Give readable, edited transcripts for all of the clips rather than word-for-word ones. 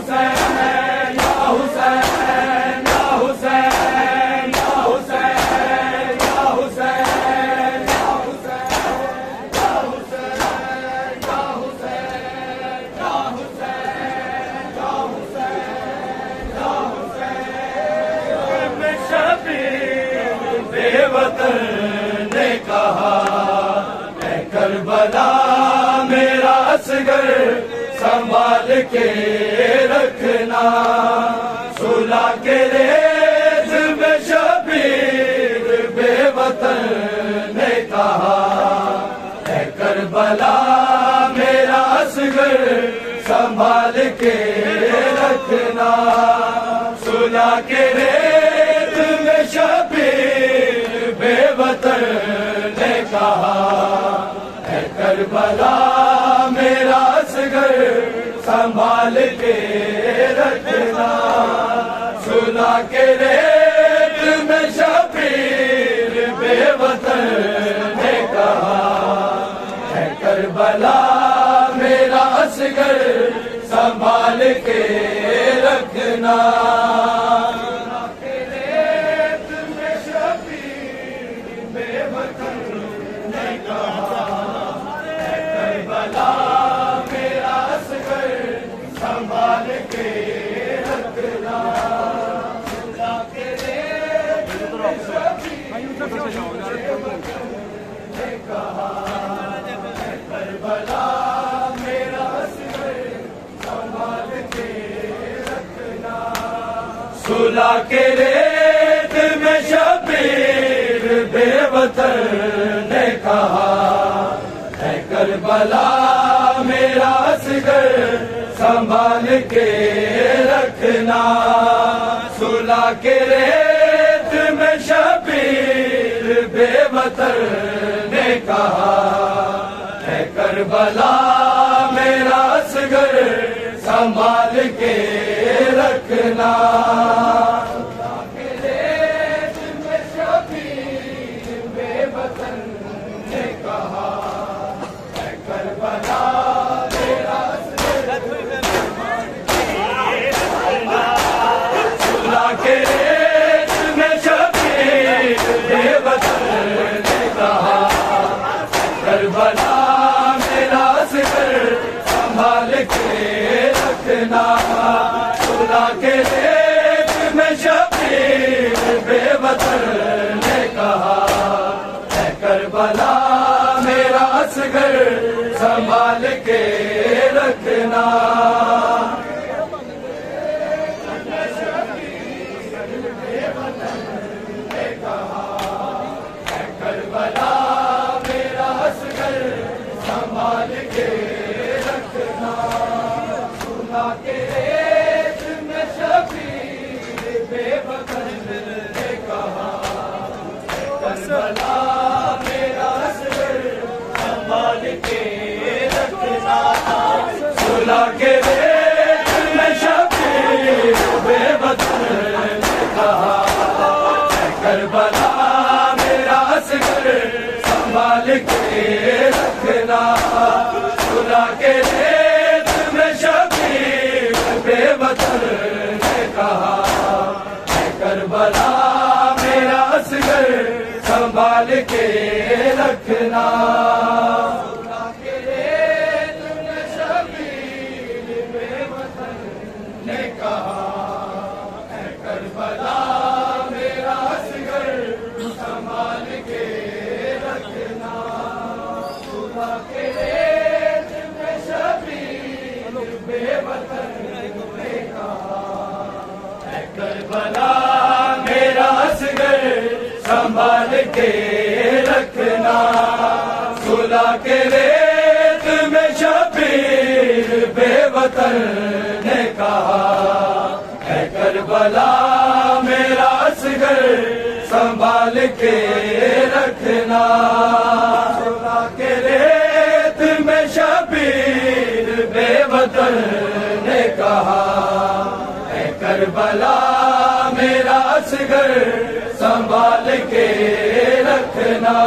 حسین یا حسین یا حسین یا حسین یا حسین یا حسین یا حسین یا حسین یا حسین یا حسین یا حسین میں شبیر بے وطن نے کہا اے کربلا میرا اصغر سنبھال کے رکھنا صلح کے ریت میں شبیر بے وطن نے کہا اے کربلا میرا اصغر سنبھال کے رکھنا صلح کے ریت میں شبیر بے وطن نے کہا اے کربلا میرا اصغر سنبھال کے رکھنا صلح کے ریت میں شبیر بے وطن نے کہا اے کربلا میرا اصغر سنبھال کے رکھنا صلح کے ریت میں شبیر بے وطن نے کہا اے کربلا میرا اصغر سنبھال کے رکھنا صلح کے ریت میں شبیر بے وطن نے کہا اے کربلا میرا اصغر سنبھال کے رکھنا صلح کے ریت میں شبیر بے وطن نے کہا اے کربلا میرا اصغر سنبھال کے رکھنا صلح کے ریت میں شبیر بے وطن نے کہا اے کربلا میرا اصغر سنبھال کے رکھنا صلح کے ریت میں شبیر بے وطن نے کہا اے کربلا میرا اصغر سنبھال کے رکھنا کربلا میرا اصغر سنبھال کے رکھنا صلح کے ریت میں شبیر بے وطن نے کہا اے کربلا میرا اصغر سنبھال کے رکھنا صلح کے ریت میں شبیر بے وطن نے کہا اے کربلا میرا اصغر سنبھال کے رکھنا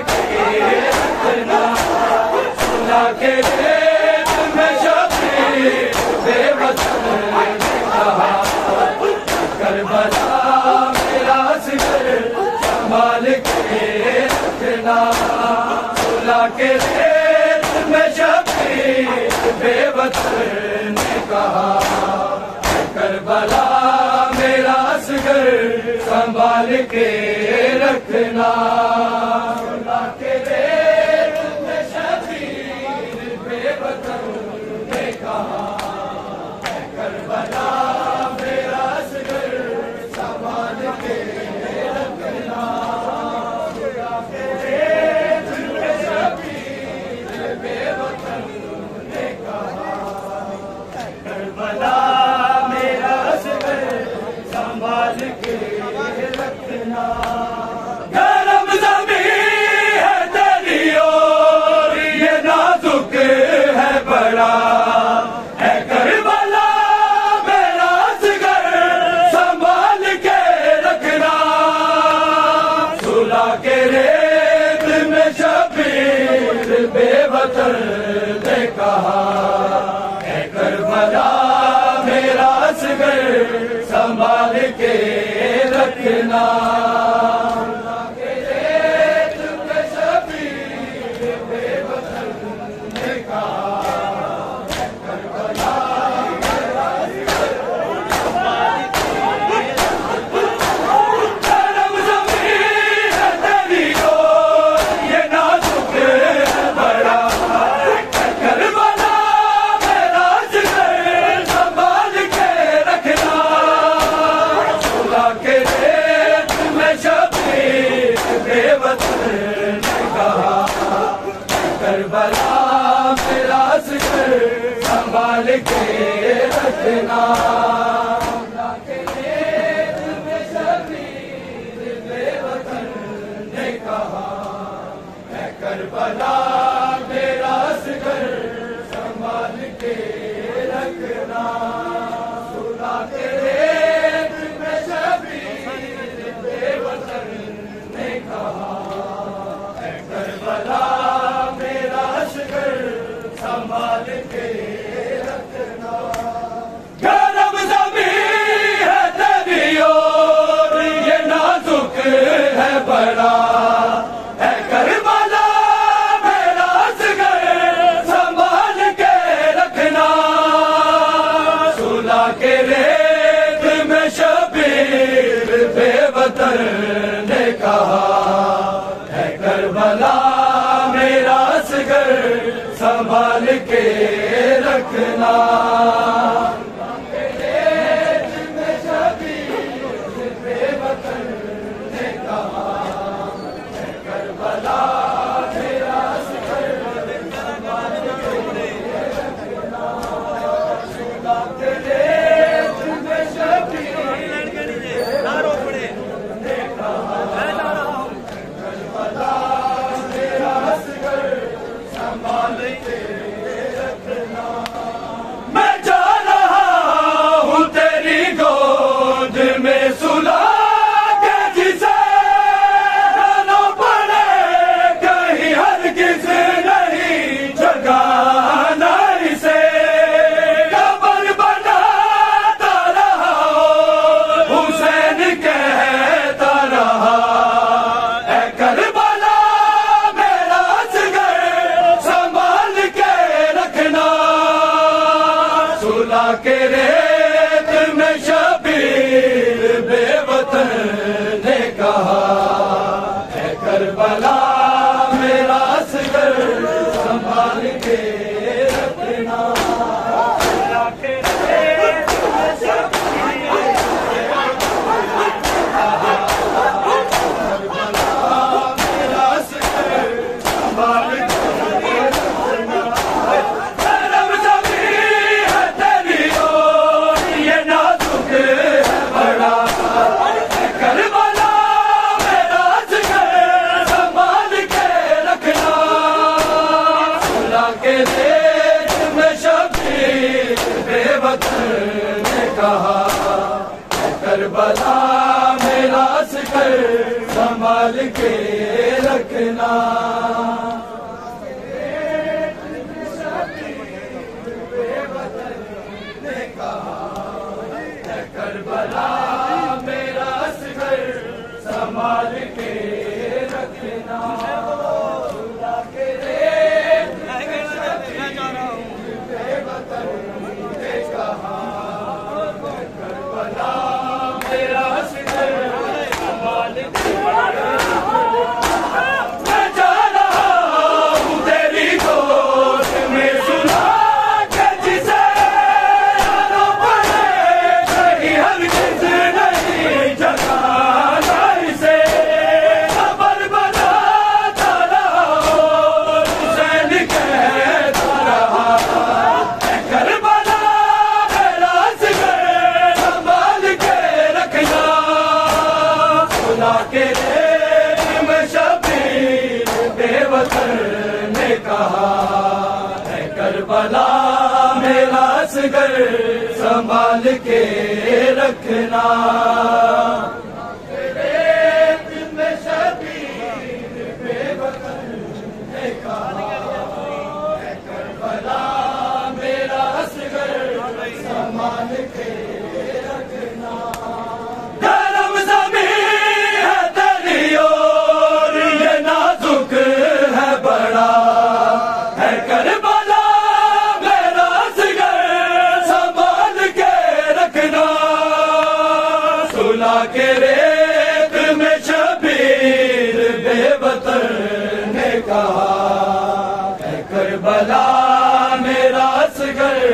کے رکھنا سلا کے ریت میں شبیر بے وطن نے کہا کربلا میرا اصغر سنبھال کے رکھنا سلا کے ریت میں شبیر بے وطن نے کہا کربلا میرا اصغر سنبھال کے رکھنا سلا کے ریت میں شبیر بے وطن نے کہا کربلا میرا اصغر سنبھال کے رکھنا سلا کے ریت میں شبیر بے وطن نے کہا کربلا میرا اصغر سنبھال کے رکھنا گرم زمین ہے تیری اور یہ نازک ہے بڑا ہے کربلا میرا اصغر سنبھال کے رکھنا سلا کے ریت میں شبیر بے وطن نے کہا ہے کربلا میرا اصغر سنبھال کے رکھنا کربلا میرا اصغر سنبھال کے رکھنا کے ریت میں شبیر بے وطن نے کہا ہے کربلا میرا اصغر سنبھال کے رکھنا سلا کے ریت میں شبیر بے وطن نے کہا ہے کربلا سنبھال کے رکھنا گرم زمین ہے تیری اور یہ نازک ہے بڑا ہے کربلا میرا اصغر سنبھال کے رکھنا سلا کے ریت میں شبیر بے وطن نے کہا ہے کربلا میرا اصغر سنبھال کے رکھنا ریت میں شبیر بے وطن نے کہا ہے کربلا میرا اصغر سنبھال کے رکھنا سلا کے ریت میں شبیر بے وطن نے کہا اصغر سنبھال کے رکھنا کربلا میرا اصغر سنبھال کے رکھنا خدا کے ریت میں شبیر بے وطن نے کہا کربلا میرا اصغر سنبھال کے میں جا رہا ہوں تیری گود میں سنا کے جسے کربلا میرا اصغر سنبھال کے رکھنا ریت میں شبیر بے وطن نے کہا کربلا میرا اصغر سنبھال کے رکھنا گرم زمین ہے تیری اور یہ نازک ہے بڑا ہے کربلا میرا اصغر سنبھال کے رکھنا سلا کے ریت میں شبیر بے وطن نے کہا ہے کربلا میرا اصغر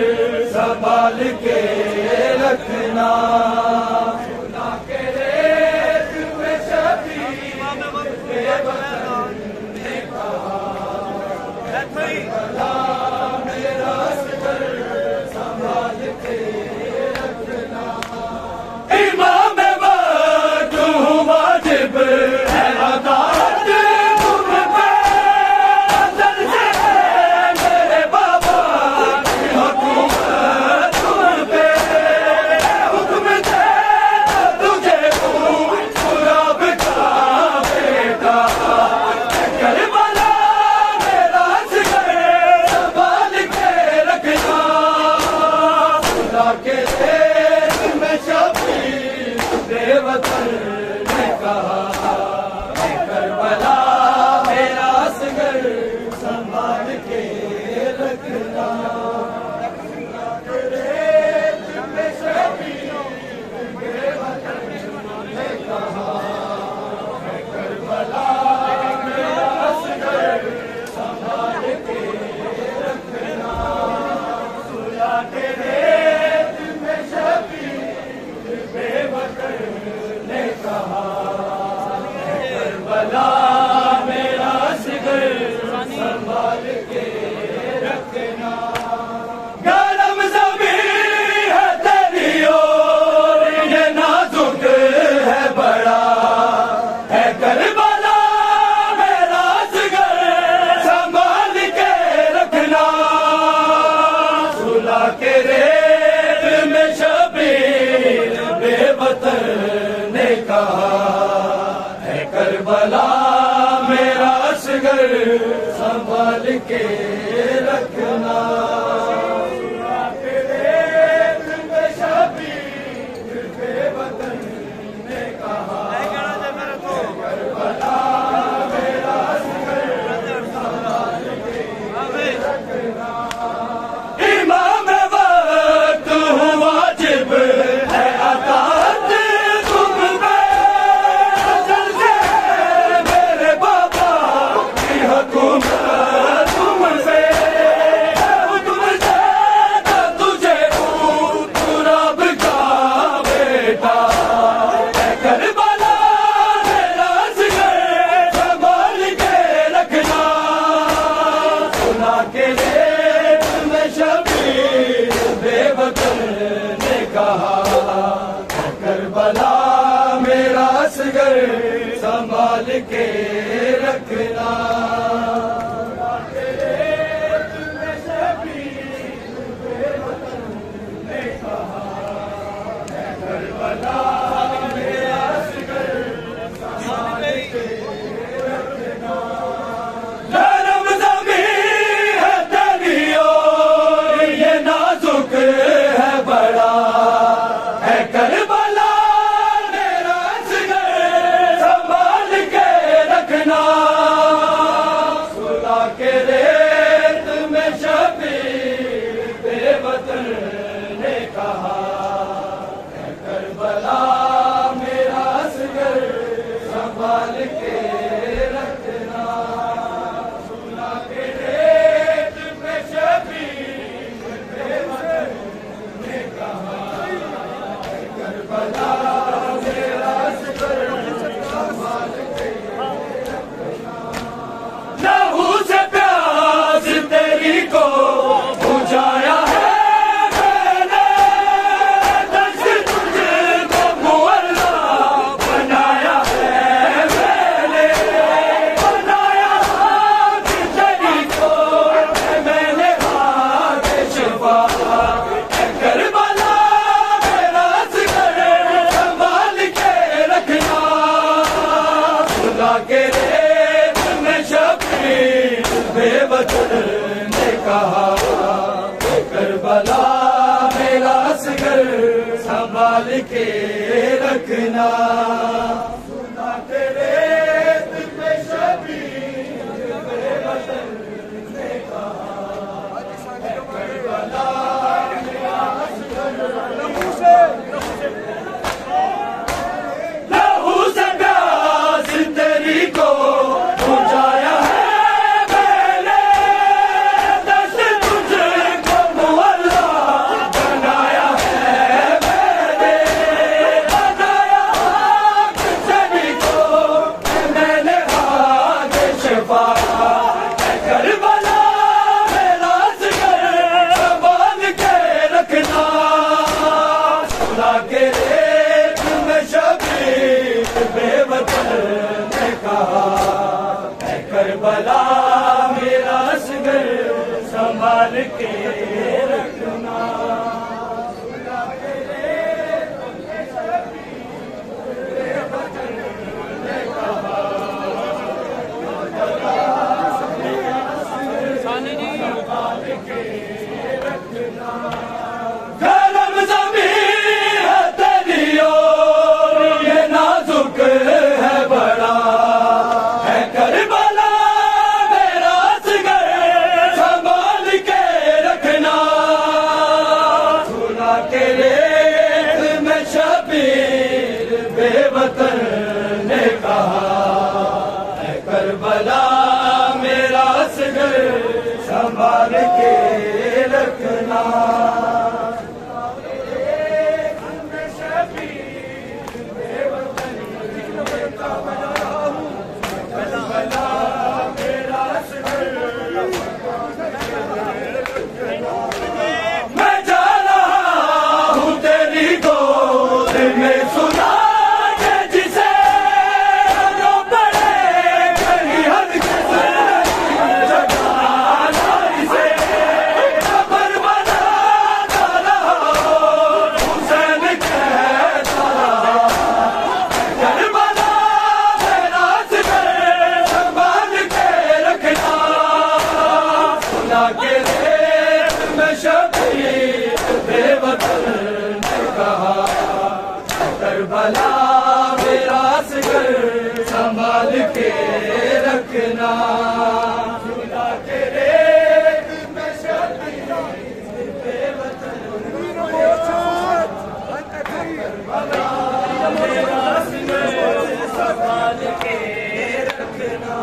سنبھال کے رکھنا سلا کے ریت میں شبیر بے وطن نے کہا کربلا میرا اصغر سنبھال کے رکھنا امام وقت ہوں واجب ہے عطاعت تم پہ ازل سے میرے بابا کی حکومت تم پہ حکم دیتا تجھے غلام کا بیٹا کربلا میرا اصغر سنبھال کے رکھنا خدا کے دیش میں شبیر بے وطن نے کہا کربلا میرا اصغر سنبھال کے رکھنا خدا کے دیش میں شبیر بے وطن نے کہا کربلا میرا اصغر سنبھال کے رکھنا خدا کے ریت میں شبیر بے وطن نے کہا کربلا میرا اصغر سنبھال کے رکھنا گرم زمین ہے تیری اور یہ نازک ہے بڑا ہے کربلا میرا اصغر سنبھال کے رکھنا سلا کے ریت میں شبیر بے وطن نے کہا ہے کربلا میرا اصغر سنبھال کے رکھنا سلا کے ریت میں شبیر بے وطن نے کہا کربلا میرا اصغر سنبھال کے رکھنا امام وقت ہوں واجب ہے عطاعت تم پہ ازل سے میرے بابا کی حکومت تم پہ حکم دیتا تجھے غلام کا بیٹا کربلا میرا اصغر سنبھال کے رکھنا سنا کے ریت میں شبیر بے وطن نے کہا کربلا میرا اصغر سنبھال کے رکھنا کربلا میرا اصغر کے ریت میں شبیر بے وطن نے کہا کربلا میرا اصغر سنبھال کے رکھنا سنا کے ریت میں شبیر بے وطن نے کہا کربلا میرا اصغر لہو سے پیاس تیری کو بجھایا ہے میں نے دست تجھ کو معلا بنایا ہے میں نے بنایا آگ تیری کو میں نے آگ شفا کربلا میرا اصغر سنبھال کے رکھنا سنا کے ریت میں شبیر بے وطن نے کہا اے کربلا میرا اصغر سنبھال کے رکھنا سنا کے ریت میں شبیر بے وطن نے کہا سنبھال کے رکھنا گرم زمین ہے تیری اور یہ نازک ہے بڑا ہے کربلا میرا اصغر سنبھال کے رکھنا سنا کے ریت میں شبیر بے وطن نے کہا ہے کربلا میرا اصغر سنبھال کے رکھنا میں جا رہا ہوں تیری گود میں سنا کے جسے جو پڑے کہیں حد کے جگانا اسے خبر بناتا رہا حسین کہتا رہا کربلا میرا اصغر سنبھال کے رکھنا سنا کے ریت میں شبیر بے وطن نے کہا کربلا میرا اصغر سنبھال کے رکھنا سنا کے ریت میں شبیر بے وطن کربلا میرا اصغر سنبھال کے رکھنا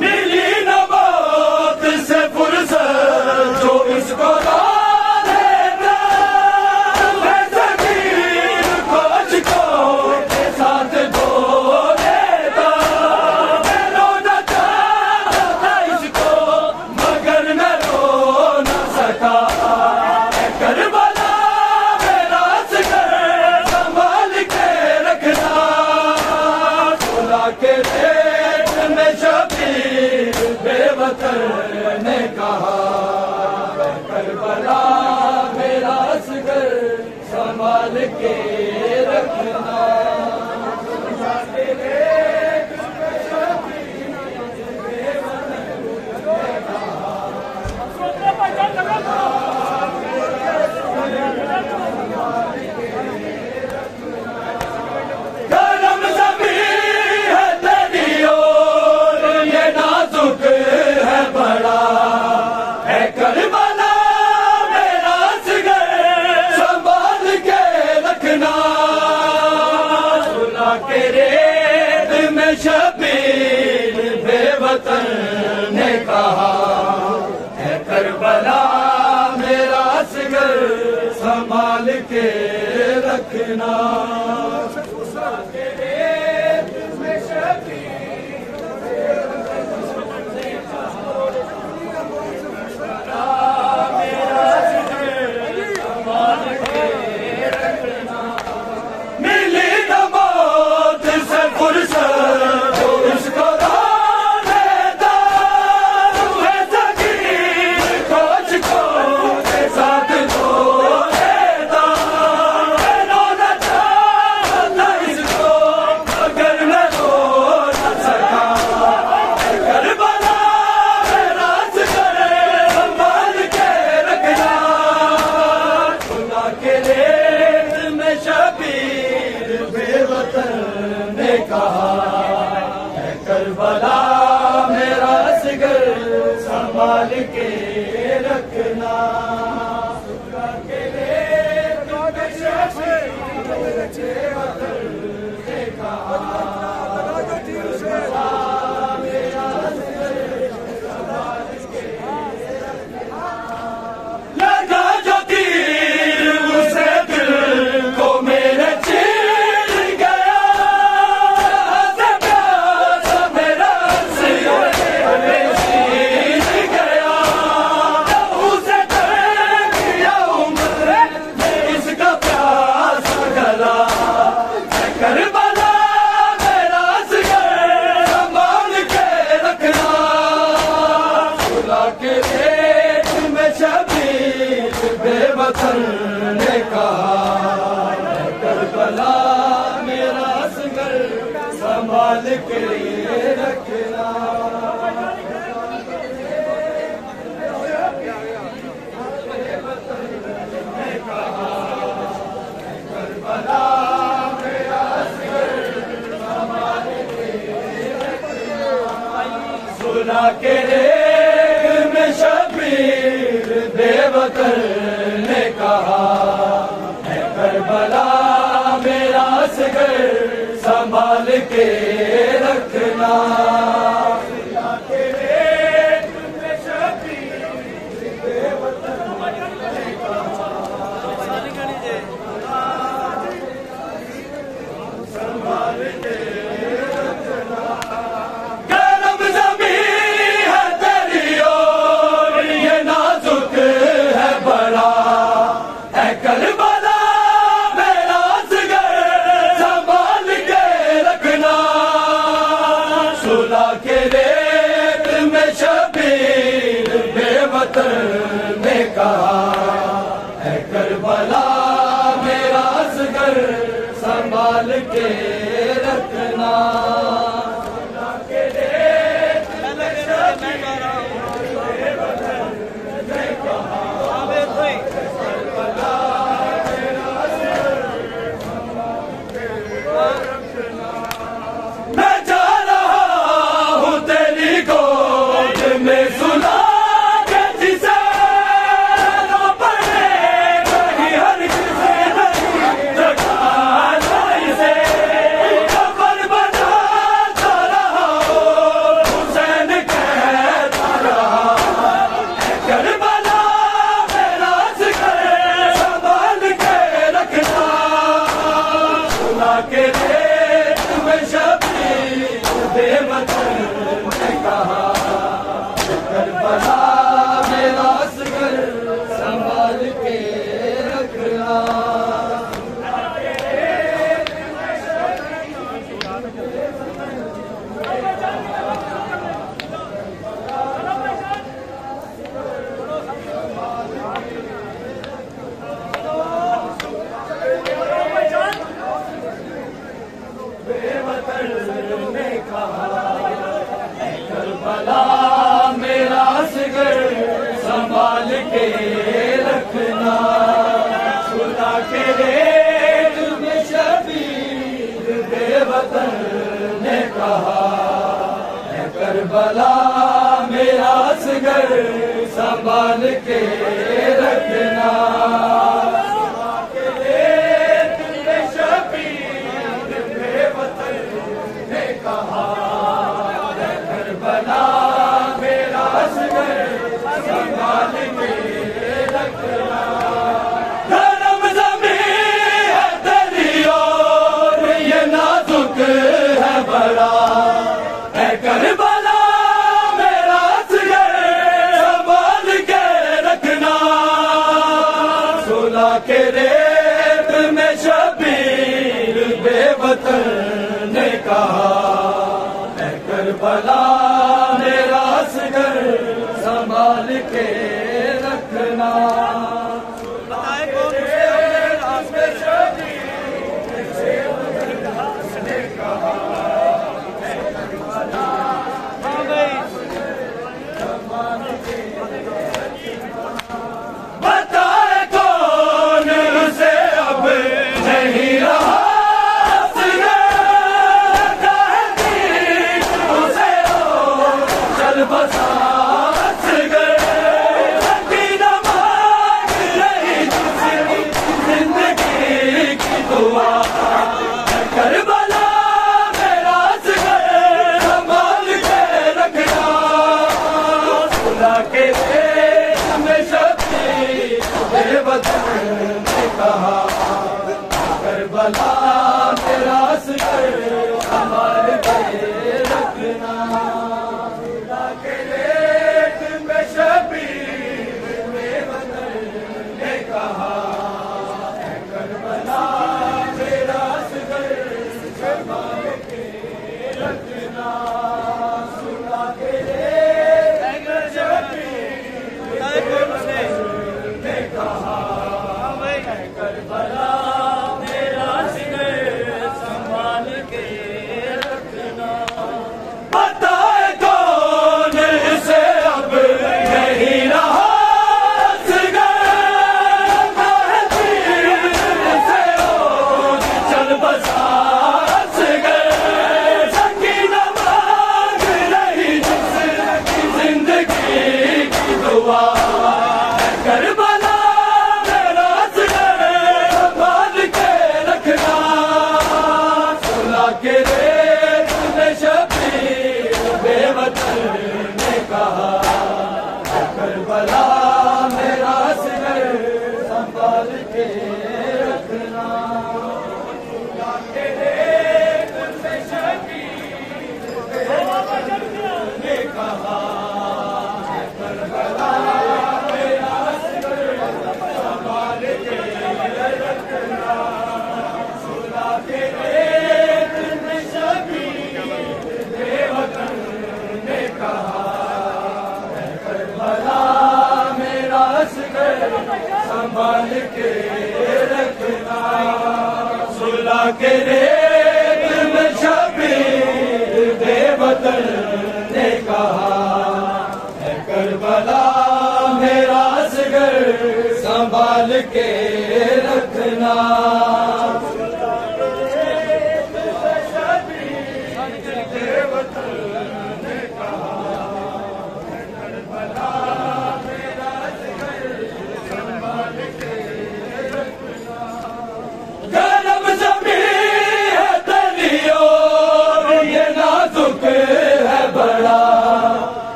ملی نہ موت سے فرصت جو اس کو رو دیتا میں زمین کو اشکوں کے ساتھ دھو دیتا میں رونا چاہتا تھا اس کو مگر میں رو نہ سکا اے کربلا میرا اصغر سنبھال کے رکھنا سنا کے ریت میں شبیر بے وطن نے کہا کربلا میرا اصغر سنبھال کے رکھنا سنا کے ریت میں شبیر بے وطن نے گرم زمین ہے تیری اور یہ نازک ہے بڑا ہے کربلا میرا اصغر سنبھال کے رکھنا سنا کے ریت میں شبیر بے وطن نے کہا ہے کربلا میرا اصغر سنبھال کے رکھنا سنا کے ریت میں شبیر بے وطن نے کہا میرا اصغر سنبھال کے رکھنا ملی نہ موت سے فرصت جو اس کو رو دیتا ہے زمین کو اشکوں کے ساتھ دھو دیتا میں رونا چاہتا کربلا میرا اصغر سنبھال کے رکھنا، صلح کے ریت میں شبیر بے وطن نے کہا، کربلا میرا اصغر سنبھال کے رکھنا۔ صلح کے ریت میں شبیر بے وطن نے کہا، اے کربلا میرا اصغر سنبھال کے رکھنا۔ صلح کے ریت میں شبیر بے وطن نے کہا، سنبھال کے نے کہا، اے کربلا میرا اصغر سنبھال کے رکھنا۔ میں جا رہا ہوں تیری گود میں سنا کے ریت میں شبیر بے وطن نے کہا، کربلا میرا اصغر سنبھال کے رکھنا۔ کربلا میرا اصغر سنبھال کے رکھنا، صلح کے ریت میں شبیر بے وطن نے کہا، اے کربلا میرا اصغر سنبھال کے رکھنا۔ کربلا میرا اصغر سنبھال کے رکھنا، صلح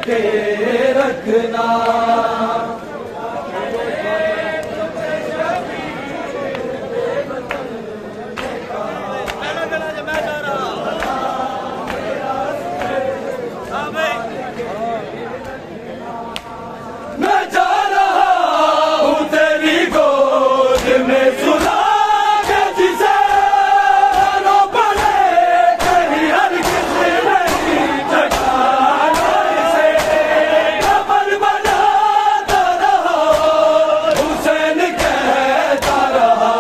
کے رکھنا میں جا رہا ہوں تیری گود میں سلا کے جسے رو پڑے کہیں ہرگز نہیں جگانا اسے قبر بناتا رہا حسین کہتا رہا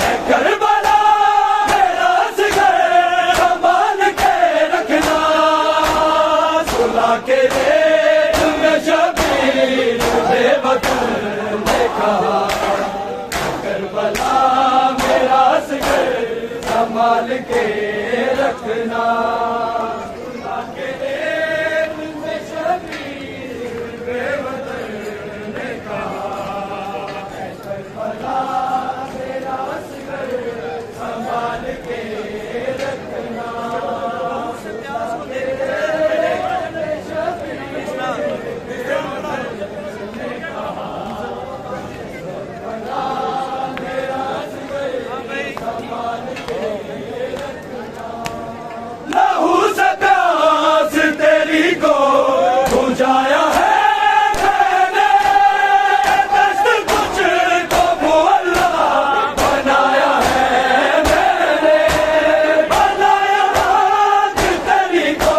اے کربلا میرا صغر سنبھال کے رکھنا سلا کے بے وطن نے کہا کربلا میرا صغر سنبھال کے رکھنا کے دل میں شبیر بے وطن نے کہا کربلا میرا صغر سنبھال کے رکھنا لہو سے پیاس تیری کو بجھایا ہے میں نے دست کچھ کو معلّا بنایا ہے میں نے بنایا ہاتھ تیری کو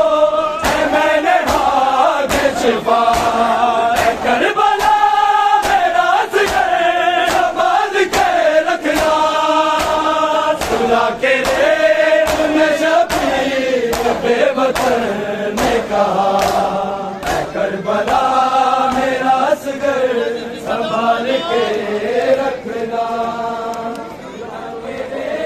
میں نے ہاتھ شفا اے کربلا میرا صغر سنبھال کے رکھنا سلا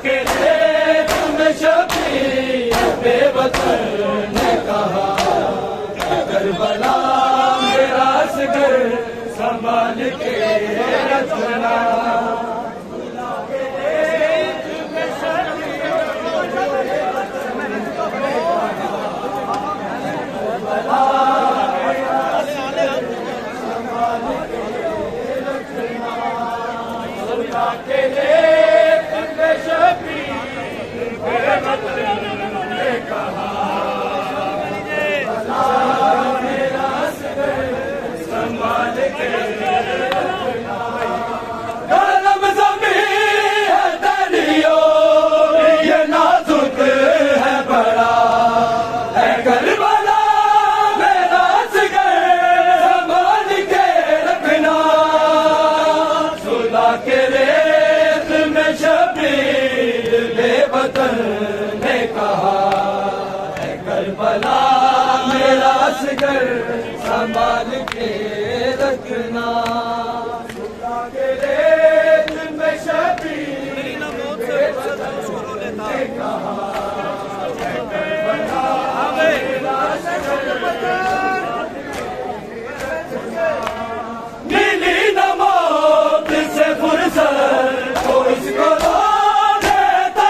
کے بے وطن نے کہا اے کربلا میرا صغر سنبھال کے رکھنا کربلا میرا صغر سنبھال کے رکھنا کربلا میرا میں شبیر بے وطن نے کہا اے کربلا میرا اصغر سنبھال کے رکھنا کے ریت میں شبیر بے وطن نے کہا اے کربلا میرا اصغر نیلی نموت سے فرصت تو اس کو دو دیتا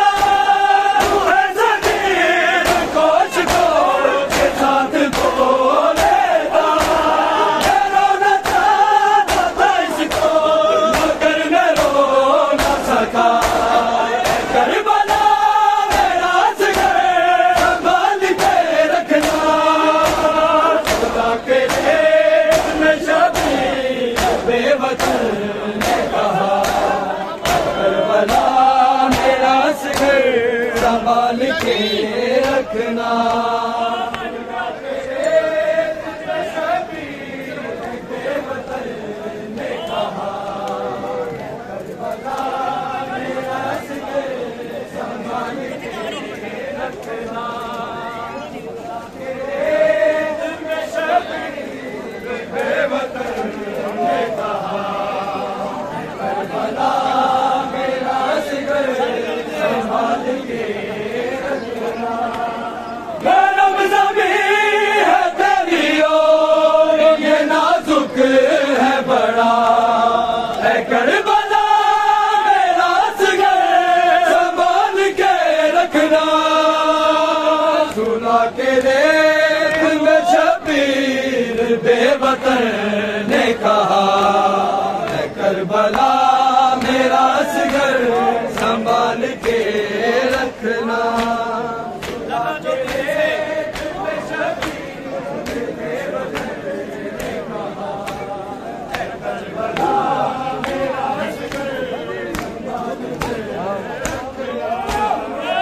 ہے زمین کوش کو کے ساتھ کو لیتا میں رونا چاہتا تھا اس کو مگر میں رو نہ سکا کربلا میرا اصغر سنبھال کے رکھنا خدا کے ریت میں شبیر بے وطن نے کہا کربلا میرا اصغر سنبھال کے رکھنا گرم زمین ہے تیری اور یہ نازک ہے بڑا اے کربلا میرا اصغر سنبھال کے رکھنا سنا کے ریت میں شبیر بے وطن نے کہا اے کربلا میرا اصغر سنبھال کے رکھنا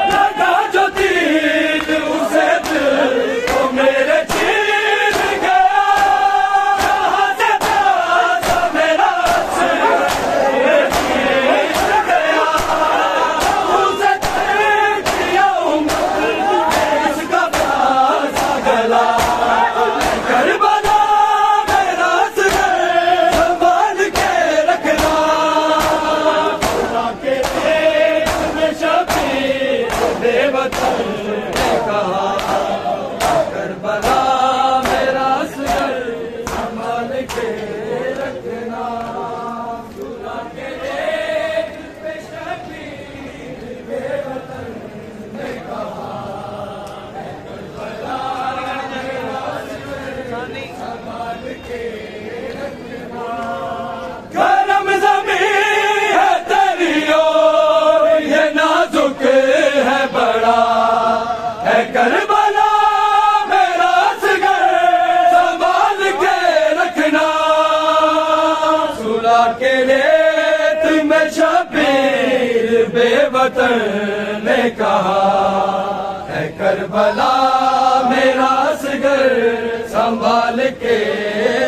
لگا جو تیر اسے دل تو میرے چھین گیا کہاں سے تھا میرا اصغر چھین گیا اسے چھین دیا اس کا پیاسا گلا کربلا میرا اصغر سنبھال کے رکھنا خدا کے ریت میں شبیر بے وطن نے کہا کربلا میرا اصغر سنبھال کے رکھنا خدا کے ریت میں شبیر بے وطن نے کہا کربلا میرا اصغر سنبھال کے رکھنا گرم زمین ہے تیری اور یہ نازک ہے بڑا اے کربلا میرا اصغر سنبھال کے رکھنا سلا کے ریت میں شبیر بے وطن نے کہا اے کربلا میرا اصغر سنبھال کے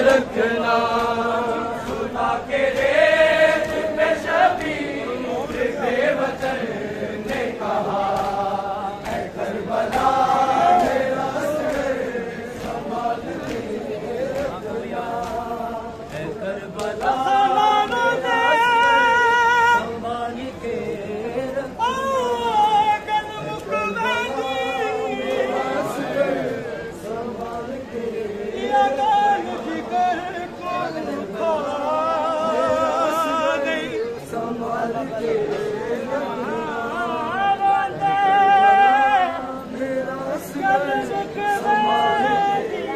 رکھنا سلا کے ریت میں شبیر بے وطن نے کہا اے کربلا میرا اصغر سنبھال کے رکھنا اے کربلا سنبھال کے رکھنا سنبھال کے سنبھال کے میرا اصغر سنبھال کے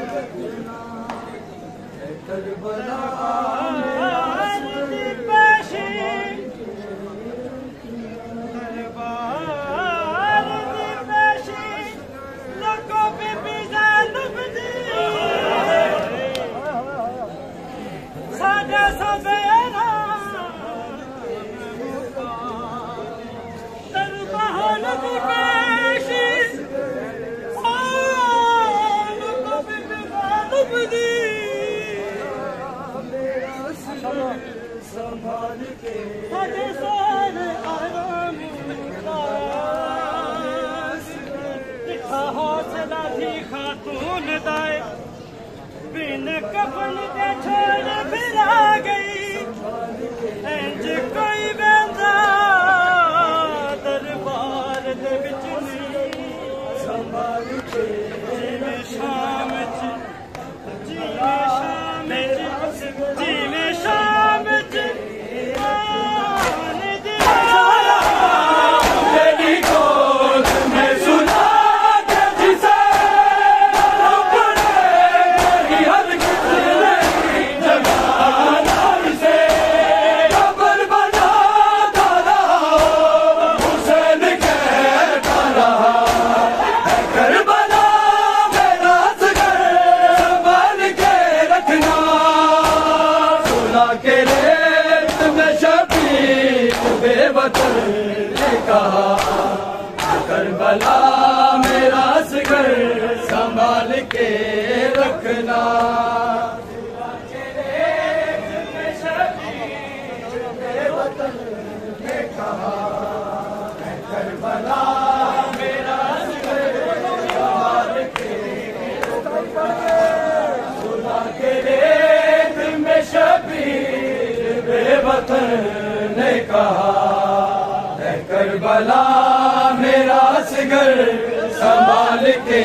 رکھنا کربلا Oh حوصلہ تھی خاتون دائے بن کفن دے چھوڑ پھر آ گئی انج کوئی بندہ دربار دے وچ نہیں سنبھال کے جیویں شام جیویں شام کربلا میرا سگر سنبھال کے رکھنا کربلا میرا سگر سنبھال کے خدا کے ریت میں شبیر بے وطن نے کہا کربلا میرا سگر سنبھال کے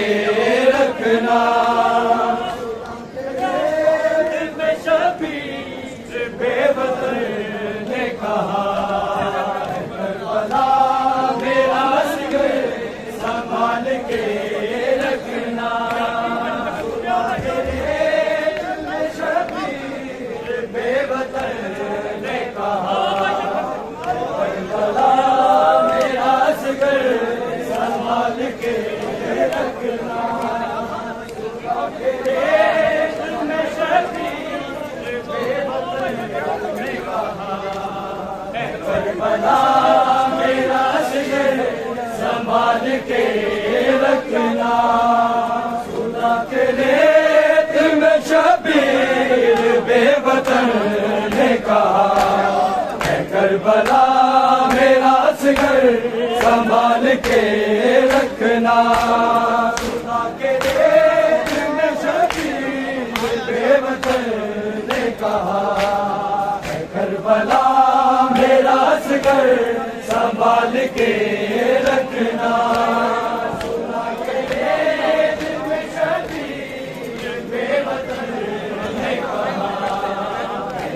رکھنا میں شبیر بے وطن نے کہا کربلا میرا سگر سنبھال کے رکھنا میں شبیر بے وطن نے کہا کربلا سنبھال کے رکھنا میں شبیر بے وطن نے کہا کربلا میرا سگر سنبھال کے رکھنا خدا کے ریت میں شبیر بے وطن نے کہا کربلا میرا سگر سنبھال کے رکھنا خدا کے ریت میں شبیر بے وطن نے کہا کربلا میرا سگر سنبھال کے رکھنا خدا کے ریت میں شبیر بے وطن نے کہا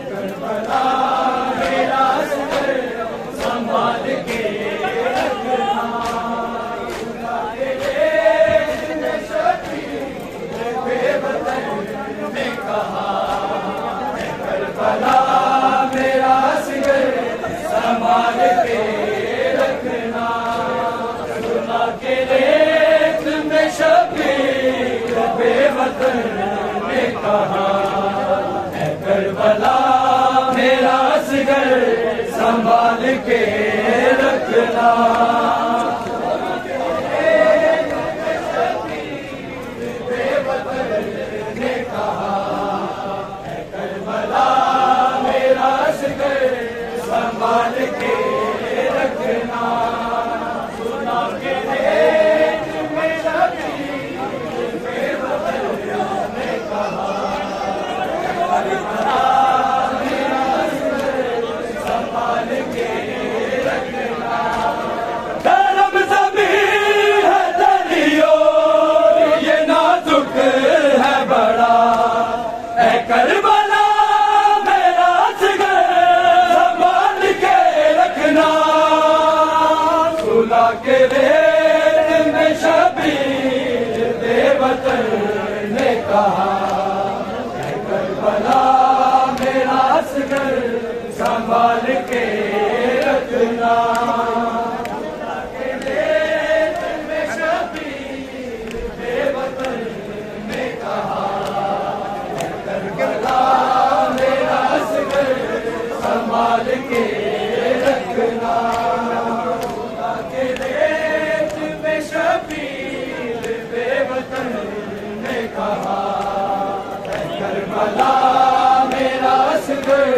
کربلا میرا سگر سنبھال کے کربلا میرا سگر سنبھال کے رکھنا بے وطن نے کہا کربلا میرا سگر سنبھال کے رکھنا سنا کے ریت میں شبیر بے وطن نے کہا کربلا میرا سگر سنبھال کے رکھنا سلا کے ریت میں شبیر بے وطن نے کہا کربلا میرا سگر سنبھال کے رکھنا سنبھال کے رکھنا کے ریت میں شبیر بے وطن نے کہا کربلا میرا سگر